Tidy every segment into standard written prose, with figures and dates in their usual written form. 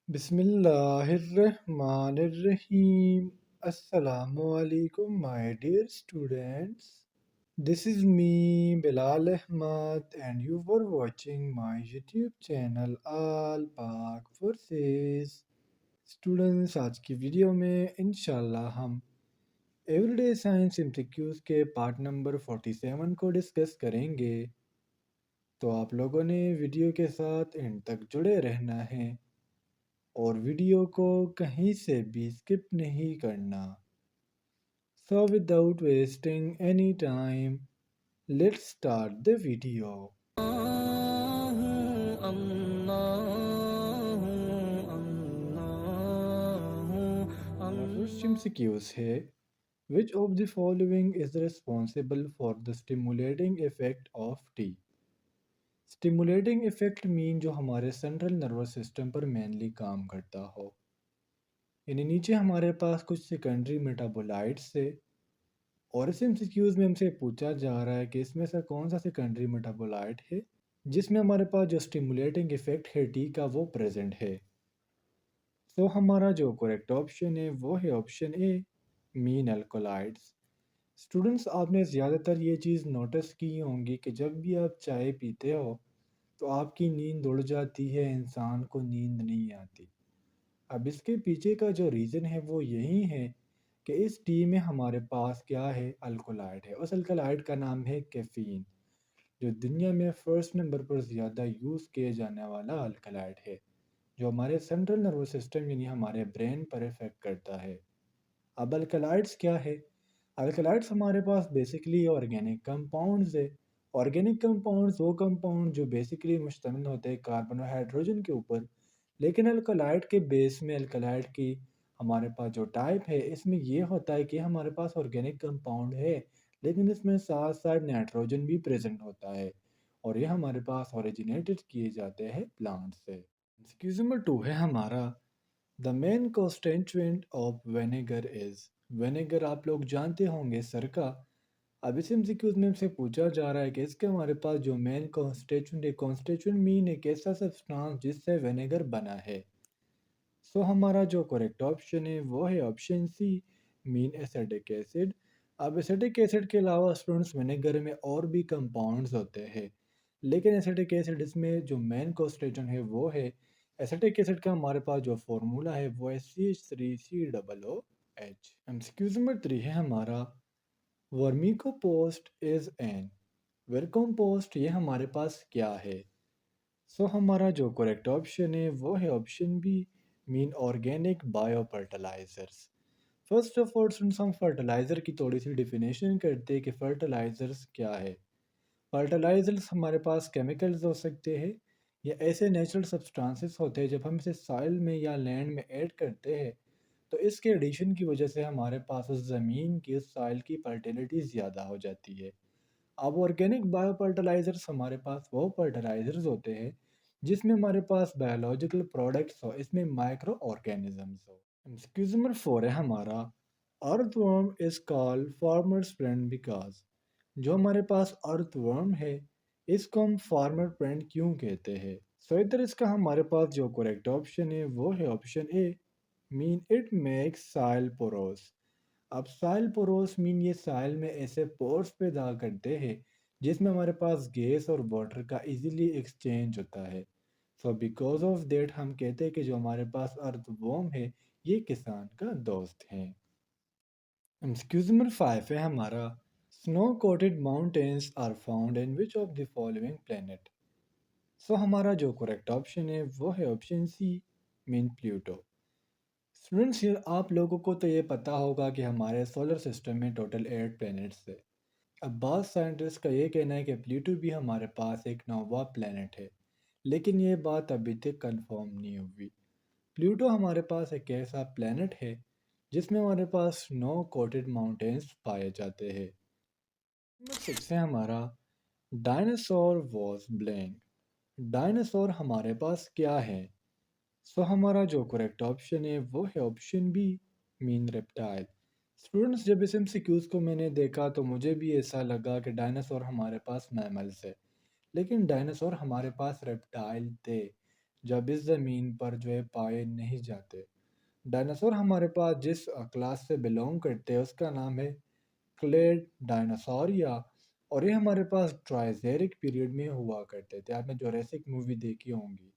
Bismillahirrahmanirrahim. Assalamu alaikum, my dear students. This is me, Bilal Ahmad, and you were watching my YouTube channel All Pak Forces. Students, आज की video में इंशाल्लाह हम everyday science MCQs के part number 47 को discuss करेंगे। तो आप लोगों ने वीडियो के साथ एंड तक जुड़े रहना है और वीडियो को कहीं से भी स्किप नहीं करना। So without wasting any time, let's start the video. हमारा फर्स्ट MCQs है, which of the following is responsible for the stimulating effect of tea? Stimulating effect mean जो हमारे सेंट्रल नर्वस सिस्टम पर मेनली काम करता हो। यानी नीचे हमारे पास कुछ सेकेंडरी मेटाबोलाइट्स है और इस एमसीक्यूज में हमसे पूछा जा रहा है कि इसमें से कौन सा सेकेंडरी मेटाबोलाइट है जिसमें हमारे पास जो स्टिमुलेटिंग इफेक्ट है टी का वो प्रेजेंट है। तो हमारा जो करेक्ट ऑप्शन है वो है option A, mean alkaloids. Students, आपने ज़्यादातर ये चीज़ नोटिस की होंगी कि जब भी आप चाय पीते हो तो आपकी नींद उड़ जाती है, इंसान को नींद नहीं आती। अब इसके पीछे का जो रीज़न है वो यही है कि इस टी में हमारे पास क्या है, अल्कोलाइड है। उस अल्कोलाइड का नाम है कैफ़ीन, जो दुनिया में फर्स्ट नंबर पर ज़्यादा यूज़ किए जाने वाला अल्कोलाइड है, जो हमारे सेंट्रल नर्वस सिस्टम यानी हमारे ब्रेन पर इफेक्ट करता है। अब अल्कलाइड्स क्या है? अल्कलाइड्स हमारे पास बेसिकली ऑर्गेनिक कंपाउंड्स है। ऑर्गेनिक कंपाउंड्स वो कंपाउंड जो बेसिकली मुश्तमिल होते हैं कार्बन और हाइड्रोजन के ऊपर। लेकिन अल्कलाइड के बेस में अल्कलाइड की हमारे पास जो टाइप है इसमें ये होता है कि हमारे पास ऑर्गेनिक कंपाउंड है लेकिन इसमें साथ साथ नाइट्रोजन भी प्रेजेंट होता है और ये हमारे पास ओरिजिनेटेड किए जाते हैं प्लांट से। एक्सक्यूज नंबर 2 है हमारा, the main constituent of vinegar is. Vinegar आप लोग जानते होंगे सरका। अब इस एमसीक्यूज में हमसे पूछा जा रहा है कि इसके हमारे पास जो मेन कॉन्स्टिट्यूएंट है, कॉन्स्टिट्यूएंट मीन एक ऐसा सब्सटेंस जिससे विनेगर बना है। सो हमारा जो करेक्ट ऑप्शन है वो है option C, mean acetic acid. अब एसिटिक एसिड के अलावा स्टूडेंट्स विनेगर में और भी कंपाउंड्स होते हैं लेकिन एसिटिक एसिड इसमें जो मेन कॉन्स्टिट्यूएंट है वो है। एसिटिक एसिड का हमारे पास जो फॉर्मूला है वो है CH3COOH। एमसीक्यूज नंबर 3 है हमारा, वर्मीकोम्पोस्ट इज एन। वर्मीकम्पोस्ट ये हमारे पास क्या है? सो हमारा जो करेक्ट ऑप्शन है वो है option B, mean organic bio fertilisers. First of all हम फर्टिलाइज़र की थोड़ी सी डिफिनेशन करते हैं कि फर्टिलाइजर्स क्या है। फर्टिलाइजर्स हमारे पास केमिकल्स हो सकते हैं या ऐसे नेचुरल सब्सटेंसेस होते हैं जब हम इसे सॉइल में या लैंड में ऐड करते हैं तो इसके एडिशन की वजह से हमारे पास उस ज़मीन की, उस सॉइल की फर्टिलिटी ज़्यादा हो जाती है। अब ऑर्गेनिक बायो फर्टिलाइजर्स हमारे पास वो फर्टिलाइजर्स होते हैं जिसमें हमारे पास बायोलॉजिकल प्रोडक्ट्स हो, इसमें माइक्रो ऑर्गेनिजम्स हो। एक्सक्यूज नंबर 4 है हमारा, earthworm is called farmers friend because. जो हमारे पास अर्थवर्म है इसको हम फार्मर फ्रेंड क्यों कहते हैं? सो इधर इसका हमारे पास जो करेक्ट ऑप्शन है वो है option A, mean it makes soil porous. अब साइल पोरोस मीन ये साइल में ऐसे पोर्स पैदा करते हैं जिसमें हमारे पास गैस और वाटर का इजीली एक्सचेंज होता है। सो बिकॉज ऑफ देट हम कहते हैं कि जो हमारे पास अर्थवर्म है ये किसान का दोस्त है। एक्सक्यूज नंबर 5 है हमारा, snow coated mountains are found in which of the following planet. So हमारा जो करेक्ट ऑप्शन है वो है option C, mean Pluto. Students, ये आप लोगों को तो ये पता होगा कि हमारे सोलर सिस्टम में टोटल 8 प्लैनेट्स है। अब बाद साइंटिस्ट का ये कहना है कि प्लूटो भी हमारे पास एक नौवा प्लैनेट है लेकिन ये बात अभी तक कंफर्म नहीं हुई। प्लूटो हमारे पास एक ऐसा प्लैनेट है जिसमें हमारे पास स्नो कोटेड माउंटेन्स पाए जाते हैं। नंबर 6 है हमारा, डायनासोर वॉज ब्लैंक। डायनासोर हमारे पास क्या है? सो हमारा जो करेक्ट ऑप्शन है वो है option B, mean reptile. Students, जब इस एमसीक्यूज को मैंने देखा तो मुझे भी ऐसा लगा कि डायनासोर हमारे पास मैमल्स है लेकिन डायनासोर हमारे पास रेप्टाइल थे। जब इस ज़मीन पर जो है पाए नहीं जाते। डायनासोर हमारे पास जिस क्लास से बिलोंग करते हैं उसका नाम है क्लेड डायनासोरिया, और ये हमारे पास ट्राइजेरिक पीरियड में हुआ करते थे। आपने जोरेसिक मूवी देखी होंगी,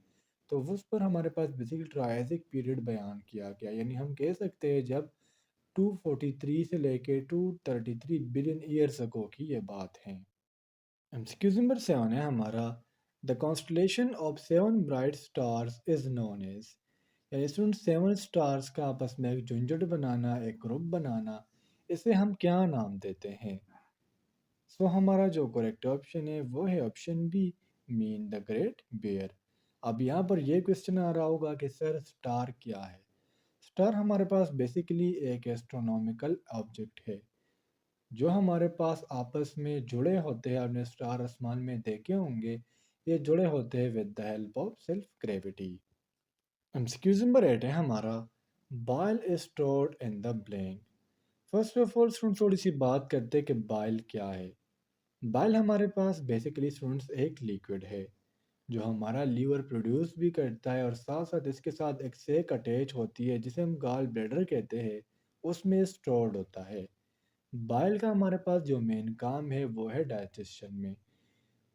तो वो उस पर हमारे पास बेसिकली ट्राइजेरिक पीरियड बयान किया गया, यानी हम कह सकते हैं जब 243 से लेके 233 बिलियन ईयर्स अगो की ये बात है। एमसीक्यू नंबर 7 है हमारा, the constellation of seven bright stars is known as, यानी उन सेवन स्टार्स का आपस में एक झुंझट बनाना, एक ग्रुप बनाना, इसे हम क्या नाम देते हैं? सो हमारा जो करेक्ट ऑप्शन है वो है option B, mean the great bear. अब यहाँ पर यह क्वेश्चन आ रहा होगा कि सर स्टार क्या है? स्टार हमारे पास बेसिकली एक एस्ट्रोनॉमिकल ऑब्जेक्ट है जो हमारे पास आपस में जुड़े होते हैं। आपने स्टार आसमान में देखे होंगे, ये जुड़े होते हैं with the help of self gravity. MCQ number 8 है हमारा, bile is stored in the blank. First of all student थोड़ी सी बात करते हैं कि बाइल क्या है। बाइल हमारे पास बेसिकली स्टूडेंट्स एक लिक्विड है जो हमारा लीवर प्रोड्यूस भी करता है, और साथ साथ इसके साथ एक सेक अटैच होती है जिसे हम गाल ब्लैडर कहते हैं, उसमें स्टोर्ड होता है। बाइल का हमारे पास जो मेन काम है वो है डाइजेशन में,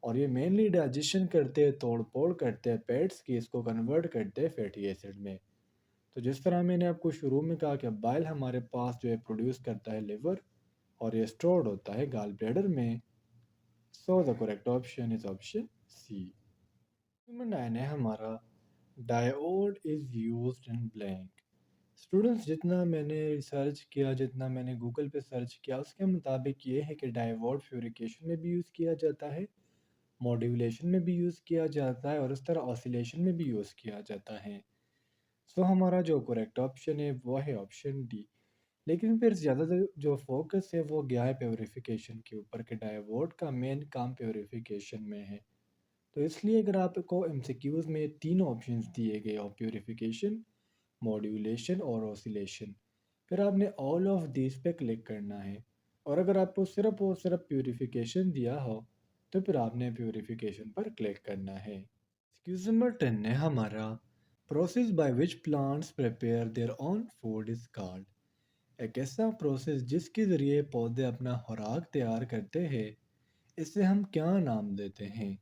और ये मेनली डाइजेशन करते हैं, तोड़ फोड़ करते हैं पेट्स की, इसको कन्वर्ट करते हैं फैटी एसिड में। तो जिस तरह मैंने आपको शुरू में कहा कि बाइल हमारे पास जो है प्रोड्यूस करता है लिवर, और ये स्टोर्ड होता है गाल ब्लैडर में। So the correct option is option C. Number 9 है हमारा, diode is used in blank. Students जितना मैंने रिसर्च किया, जितना मैंने गूगल पे सर्च किया, उसके मुताबिक ये है कि डायोड फ्यूरिकेशन में भी यूज़ किया जाता है, मॉड्यूलेशन में भी यूज़ किया जाता है, और उस तरह ऑसिलेशन में भी यूज़ किया जाता है। सो हमारा जो करेक्ट ऑप्शन है वो है ऑप्शन डी। लेकिन फिर ज़्यादातर जो फोकस है वो गया है प्योरीफिकेशन के ऊपर, कि डायोड का मेन काम प्योरीफिकेशन में है। तो इसलिए अगर आपको एमसीक्यूज़ में तीन ऑप्शंस दिए गए हो, प्योरीफिकेशन, मॉड्यूलेशन और ऑसिलेशन, फिर आपने ऑल ऑफ दिस पे क्लिक करना है। और अगर आपको सिर्फ और सिर्फ प्योरीफिकेशन दिया हो तो फिर आपने प्योरीफिकेशन पर क्लिक करना है। एक्सक्यूज नंबर 10 है हमारा, process by which plants prepare their own food is called. एक ऐसा प्रोसेस जिसके ज़रिए पौधे अपना खुराक तैयार करते हैं, इसे हम क्या नाम देते हैं?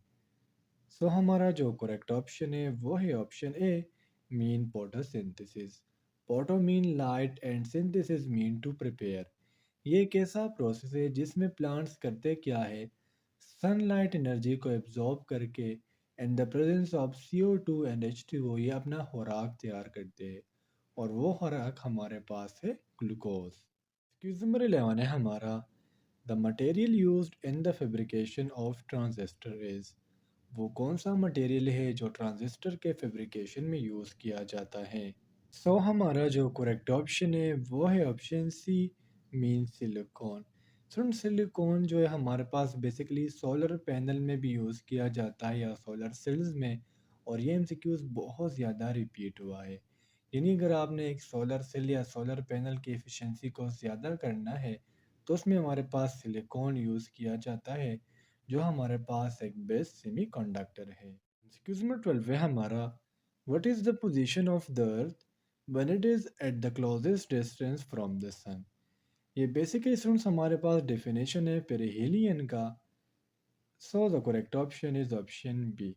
सो हमारा जो करेक्ट ऑप्शन है वो है option A, mean photosynthesis. Photo mean light and synthesis mean to prepare. ये एक ऐसा प्रोसेस है जिसमें प्लांट्स करते क्या है, सनलाइट एनर्जी को एब्जॉर्ब करके in the presence of CO2 and H2O ये अपना खुराक तैयार करते हैं, और वो खुराक हमारे पास है ग्लूकोज। एक्सक्यूज नंबर 11 है हमारा, the material used in the fabrication of transistor is. वो कौन सा मटेरियल है जो ट्रांजिस्टर के फैब्रिकेशन में यूज़ किया जाता है? सो हमारा जो करेक्ट ऑप्शन है वो है ऑप्शन सी, मीन सिलिकॉन। सुन, सिलिकॉन जो है हमारे पास बेसिकली सोलर पैनल में भी यूज़ किया जाता है, या सोलर सेल्स में। और ये एमसीक्यूज बहुत ज़्यादा रिपीट हुआ है, यानी अगर आपने एक सोलर सेल या सोलर पैनल की एफिशिएंसी को ज़्यादा करना है तो उसमें हमारे पास सिलिकॉन यूज़ किया जाता है, जो हमारे पास एक बेस्ट सेमी कंडक्टर है। एमसीक्यूज नंबर 12 है हमारा, what is the position of the earth when it is at the closest distance from the sun। ये बेसिकली स्टूडेंट्स हमारे पास डेफिनेशन है पेरिहेलियन का। So the correct option is option B.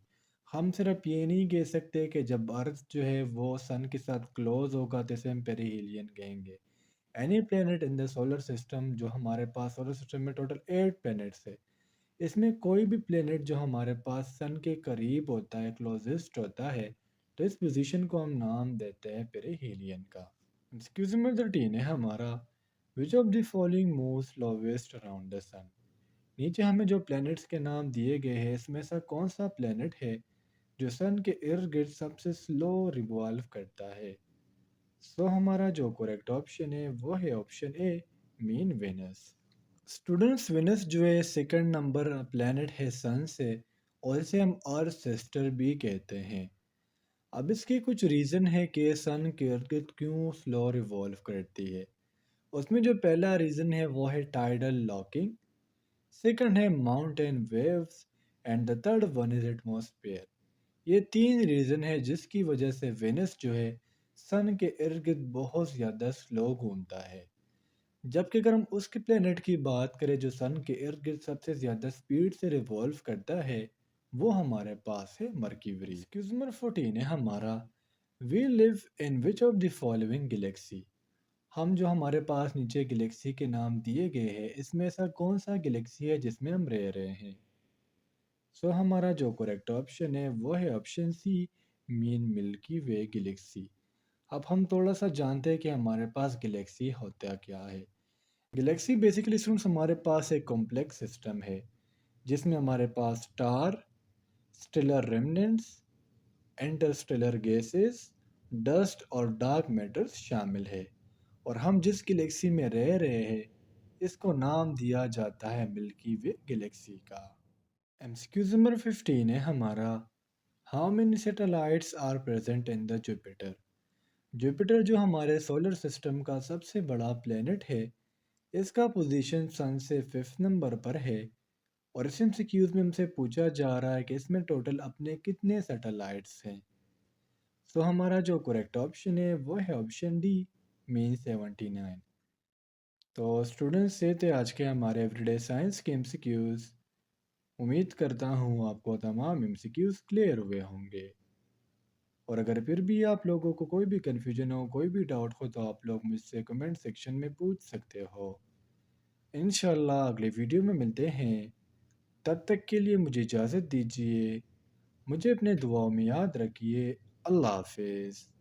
हम सिर्फ ये नहीं कह सकते कि जब अर्थ जो है वो सन के साथ क्लोज होगा तो इसे हम पेरिहेलियन कहेंगे। Any planet in the solar system, जो हमारे पास सोलर सिस्टम में टोटल 8 प्लैनेट्स है, इसमें कोई भी प्लेनेट जो हमारे पास सन के करीब होता है, क्लोजेस्ट होता है, तो इस पोजीशन को हम नाम देते हैं पेरिहेलियन का। एक्सक्यूज नंबर 13 है हमारा, which of the following move slowest around the sun. नीचे हमें जो प्लैनेट्स के नाम दिए गए हैं इसमें से कौन सा प्लैनेट है जो सन के इर्द गिर्द सबसे स्लो रिवॉल्व करता है? सो हमारा जो करेक्ट ऑप्शन है वो है option A, mean Venus. Students, Venus जो है सेकंड नंबर प्लैनेट है सन से, और इसे हम अर्थ सिस्टर भी कहते हैं। अब इसके कुछ रीज़न है कि सन के इर्द गिर्द क्यों स्लो रिवॉल्व करती है। उसमें जो पहला रीज़न है वो है टाइडल लॉकिंग, सेकंड है mountain waves, and the third one is atmosphere. ये 3 रीज़न है जिसकी वजह से वेनस जो है सन के इर्द-गिर्द बहुत ज़्यादा स्लो घूमता है। जबकि अगर हम उसके प्लेनेट की बात करें जो सन के इर्द-गिर्द सबसे ज़्यादा स्पीड से रिवॉल्व करता है, वो हमारे पास है मर्क्यूरी। क्वेश्चन नंबर 14 है हमारा, we live in which of the following galaxy? हम जो हमारे पास नीचे गैलेक्सी के नाम दिए गए हैं, इसमें ऐसा कौन सा गैलेक्सी है जिसमें हम रह रहे हैं? सो हमारा जो करेक्ट ऑप्शन है वो है option C, mean milky Way Galaxy. अब हम थोड़ा सा जानते हैं कि हमारे पास गैलेक्सी होता क्या है। गैलेक्सी बेसिकली स्टूडेंट्स हमारे पास एक कॉम्प्लेक्स सिस्टम है जिसमें हमारे पास star, stellar remnants, interstellar gases, dust और डार्क मैटर्स शामिल है। और हम जिस गैलेक्सी में रह रहे हैं इसको नाम दिया जाता है मिल्की वे गैलेक्सी का। एमसीक्यूज नंबर 15 है हमारा, how many satellites are present in the Jupiter? Jupiter जो हमारे सोलर सिस्टम का सबसे बड़ा प्लेनेट है, इसका पोजीशन सन से 5th नंबर पर है। और इस एमसीक्यूज में हमसे पूछा जा रहा है कि इसमें टोटल अपने कितने सैटेलाइट्स हैं। सो हमारा जो करेक्ट ऑप्शन है वो है ऑप्शन डी, मीन 79। तो स्टूडेंट्स से थे आज के हमारे एवरीडे साइंस के एमसीक्यूज। उम्मीद करता हूँ आपको तमाम एमसीक्यूज क्लियर हुए होंगे। और अगर फिर भी आप लोगों को कोई भी कन्फ्यूजन हो, कोई भी डाउट हो, तो आप लोग मुझसे कमेंट सेक्शन में पूछ सकते हो। इंशाल्लाह अगले वीडियो में मिलते हैं। तब तक के लिए मुझे इजाज़त दीजिए। मुझे अपने दुआओं में याद रखिए। अल्लाह हाफिज़।